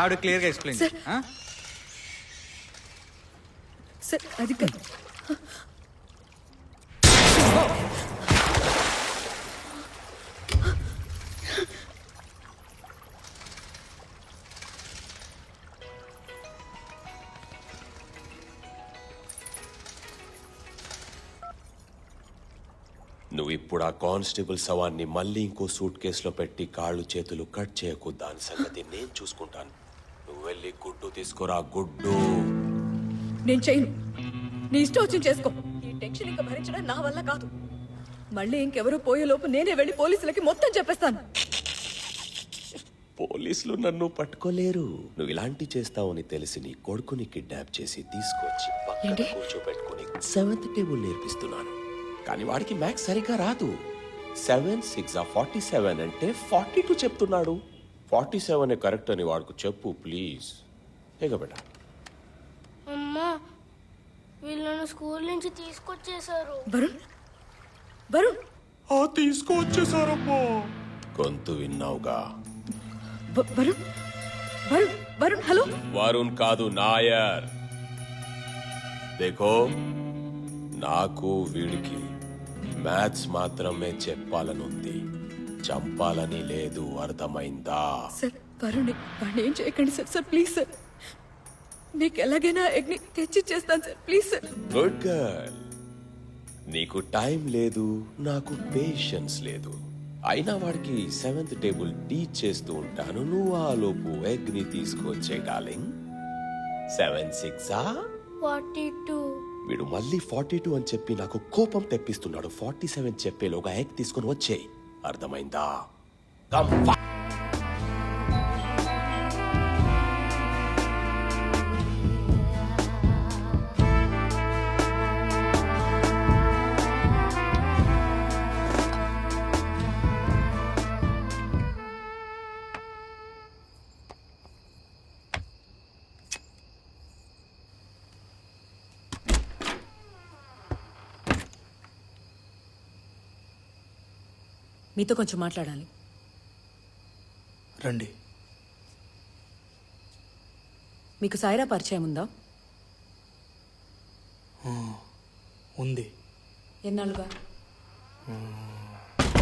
ఆవిడ క్లియర్గా explain sir sir అది కాదు. నువ్వు ఇప్పుడు ఆ కానిస్టేబుల్ శవాన్ని మళ్ళీ ఇంకో సూట్ కేసులో పెట్టి కాళ్ళు చేతులు కట్ చేయకు. దాని సంగతి నేను చూసుకుంటాను. నువ్వు వెళ్ళి గుడ్డు తీసుకురా. గుడ్డు నేను చేయను. నీ ఇష్టం వచ్చింది చేసుకో. ఈ టెన్షన్ ఇంకా భరించడం నా వల్ల కాదు. మళ్ళీ ఇంకెవరూ పోయేలోపు నేనే వెళ్ళి పోలీసులకి మొత్తం చెప్పేస్తాను. పోలీసులు నన్ను పట్టుకోలేరు. నువ్వు ఇలాంటి చేస్తావని తెలిసి నీ కొడుకుని కిడ్నాప్ చేసి తీసుకొచ్చి పక్కన కూర్చోబెట్టుకుని 7th టేబుల్ నేర్పిస్తున్నాను. కానీ వాడికి మ్యాథ్స్ సరిగ్గా రాదు. 7 6 47 అంటే 42 చెప్తున్నాడు. 47 కరెక్ట్ అని వాడికి చెప్పు ప్లీజ్. బేట అమ్మా, వీళ్ళను స్కూల్ నుంచి తీసుకొచ్చేసారు. వరుణ్ వరుణ్ తీసుకొచ్చేసారమ్మా. గొంతు విన్నావుగా. వరుణ్ వరుణ్ వరుణ్ హలో. వరుణ్ కాదు, నాయర్. దేఖో, నాకు వీడికి మ్యాథ్స్ మాత్రమే చెప్పాలనుంది, చంపాలని లేదు. అర్థమైందా? సార్ వరుణ్ వాడిని ఏం చేయకండి సార్. సార్ ప్లీజ్ సార్, మీకు ఎలాగైనా ఎగ్ని తెచ్చి చేస్తాను sir. Please sir. Good girl. నీకు టైం లేదు, నాకు పేషెన్స్ లేదు. అయినా వాడికి 7th టేబుల్ టీచ్ చేస్తూ ఉంటాను. నువ్వు ఆ లోపు ఎగ్ ని తీసుకొచ్చే డార్లింగ్. 7 6 42. వీడు మళ్ళీ 42 అని చెప్పి నాకు కోపం తెప్పిస్తున్నాడు. 47 చెప్పేలోగా ఎగ్ తీసుకుని వచ్చేయి. అర్థమైందా? మీతో కొంచెం మాట్లాడాలి. రండి. మీకు సాయిరా పరిచయం ఉందా? ఉంది. ఎన్నాళ్ళుగా?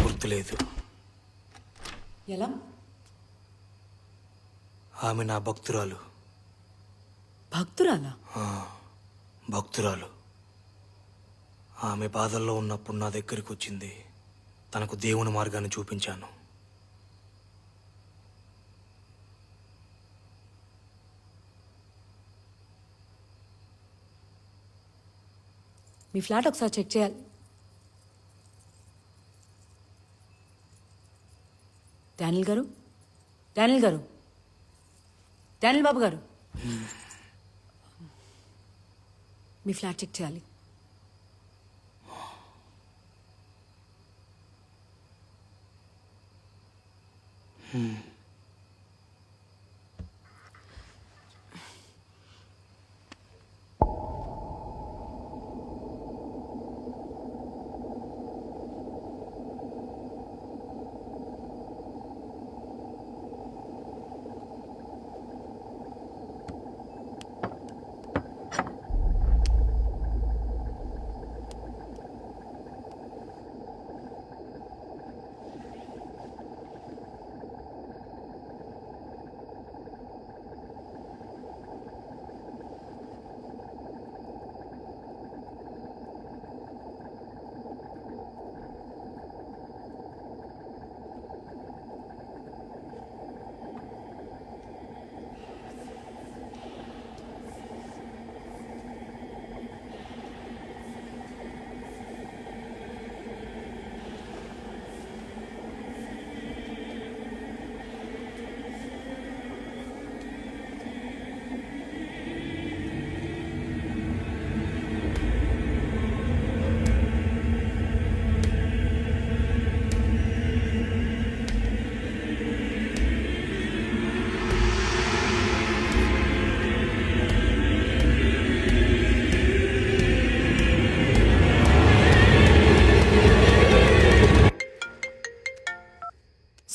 గుర్తులేదు. ఎలా? ఆమె నా భక్తురాలు. భక్తురాలా? భక్తురాలు. ఆమె బాధల్లో ఉన్నప్పుడు నా దగ్గరికి వచ్చింది. తనకు దేవుని మార్గాన్ని చూపించాను. మీ ఫ్లాట్ ఒకసారి చెక్ చేయాలి. డానియల్ గారు, డానియల్ గారు, డానియల్ బాబు గారు, మీ ఫ్లాట్ చెక్ చేయాలి.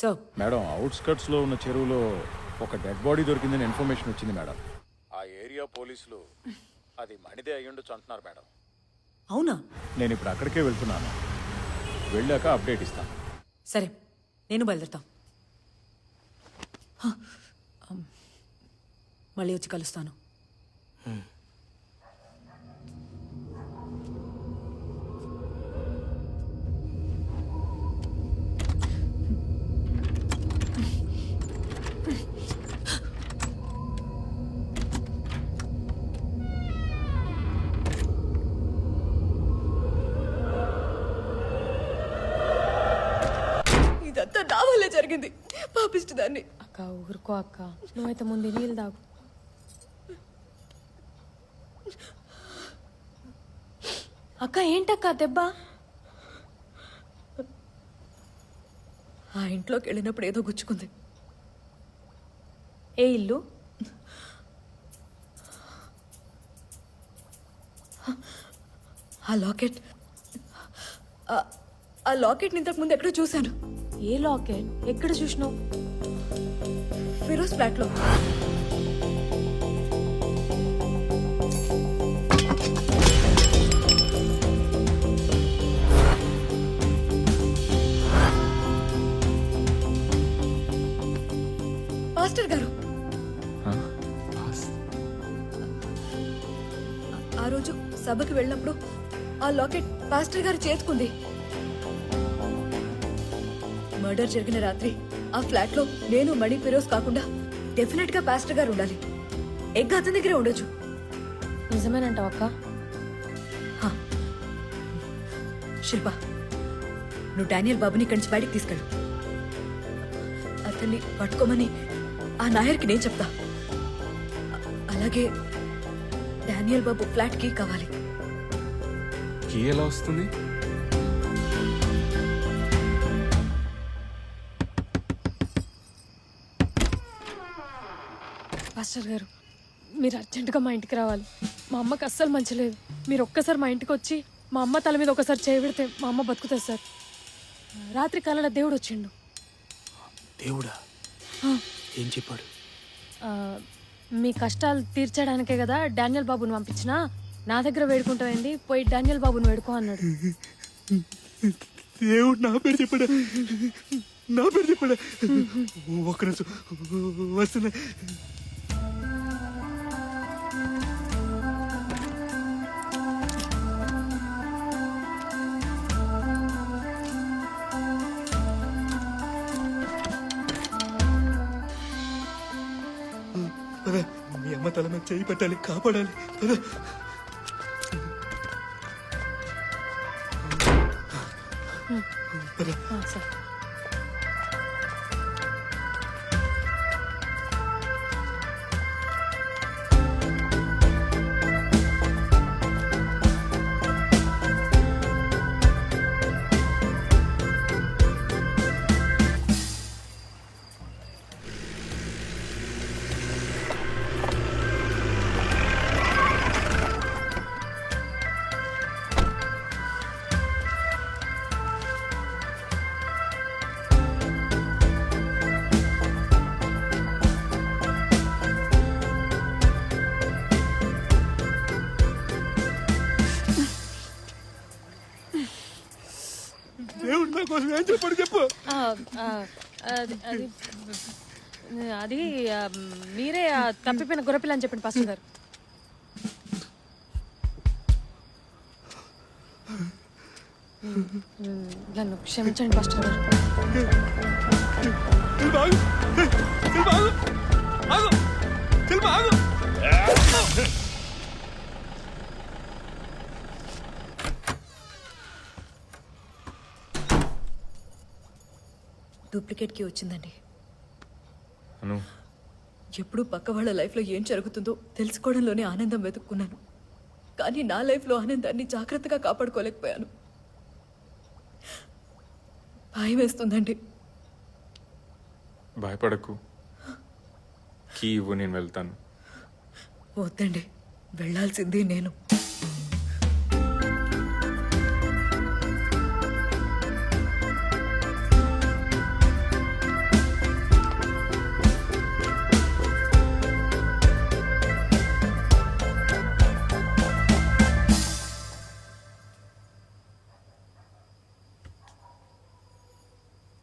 సో మేడం, అవుట్స్కట్స్లో ఉన్న చెరువులో ఒక డెడ్ బాడీ దొరికిందని ఇన్ఫర్మేషన్ వచ్చింది మేడం. ఆ ఏరియా పోలీసులు అది మణిదే అయ్యుండొచ్చు అంటున్నారు మేడం. అవునా? నేను ఇప్పుడు అక్కడికే వెళ్తున్నాను. వెళ్ళాక అప్డేట్ ఇస్తాను. సరే, నేను బయలుదేరుతాం. మళ్ళీ వచ్చి కలుస్తాను. ఇదంతా నా వల్లే జరిగింది. పాపిష్టి దాన్ని. అక్క ఊరుకో అక్క, నువ్వైతే ముందు నీళ్ళు తాగు. అక్క ఏంటక్క దెబ్బ? ఆ ఇంట్లోకి వెళ్ళినప్పుడు ఏదో గుచ్చుకుంది. ఏ ఇల్లు? ఆ లాకెట్, ఆ లాకెట్ ఇంతకు ముందు ఎక్కడో చూశాను. ఏ లాకెట్? ఎక్కడ చూసినావు? ఫిరోజ్ ఫ్లాట్ లో. మాస్టర్ గారు, ఆ రోజు సభకి వెళ్ళినప్పుడు ఆ లాకెట్ పాస్టర్ గారు చేసుకుంది. మర్డర్ జరిగిన రాత్రి ఆ ఫ్లాట్ లో నేను మణి ఫిరోజ్ కాకుండా డెఫినెట్ గా పాస్టర్ గారు ఉండాలి. ఎగ్ అతని దగ్గరే ఉండొచ్చు. నిజమేనంటావు అక్క? శిల్ప, నువ్వు డానియల్ బాబుని ఇక్కడి నుంచి బయటికి తీసుకెళ్ళు. అతన్ని పట్టుకోమని ఆ నాయర్కి నేను చెప్తా. అలాగే డానియల్ బాబు ఫ్లాట్ కి కావాలి. కీ ఎలా వస్తుంది? పాస్టర్ గారు, మీరు అర్జెంటుగా మా ఇంటికి రావాలి. మా అమ్మకి అస్సలు మంచిలేదు. మీరు ఒక్కసారి మా ఇంటికి వచ్చి మా అమ్మ తల మీద ఒకసారి చేయబెడితే మా అమ్మ బతుకుతుంది సార్. రాత్రి కాలంలో దేవుడు వచ్చిండు. దేవుడా? ఏం చెప్పాడు? మీ కష్టాలు తీర్చడానికే కదా డానియల్ బాబుని పంపించినా. నా దగ్గర వేడుకుంటావేంది, పోయి డానియల్ బాబుని వేడుకో అన్నాడు. దేవుడు నా పేరు చెప్పాడా? నా పేరు చెప్పాడా? ఒక్క నిమిషం వస్తున్నా. మీ అమ్మ తల మీద చేయి పెట్టాలి, కాపాడాలి. సార్, దేవుడు నా కోసం ఏం చెప్పాడు చెప్పు. అది మీరే తప్పిపోయిన గొర్రెపిల్ల అని చెప్పండి పాస్టర్ గారు. నన్ను క్షమించండి పాస్టర్ గారు. డూప్లికేట్ కి వచ్చిందండి. అను, ఎప్పుడు పక్క వాళ్ళ లైఫ్లో ఏం జరుగుతుందో తెలుసుకోవడంలోనే ఆనందం వెతుక్కున్నాను. కానీ నా లైఫ్లో ఆనందాన్ని జాగ్రత్తగా కాపాడుకోలేకపోయాను. భయం వేస్తుందండి. భయపడకు. కీ ఇవ్వు, నేను వెళ్తాను. వద్దండి, వెళ్ళాల్సింది నేను.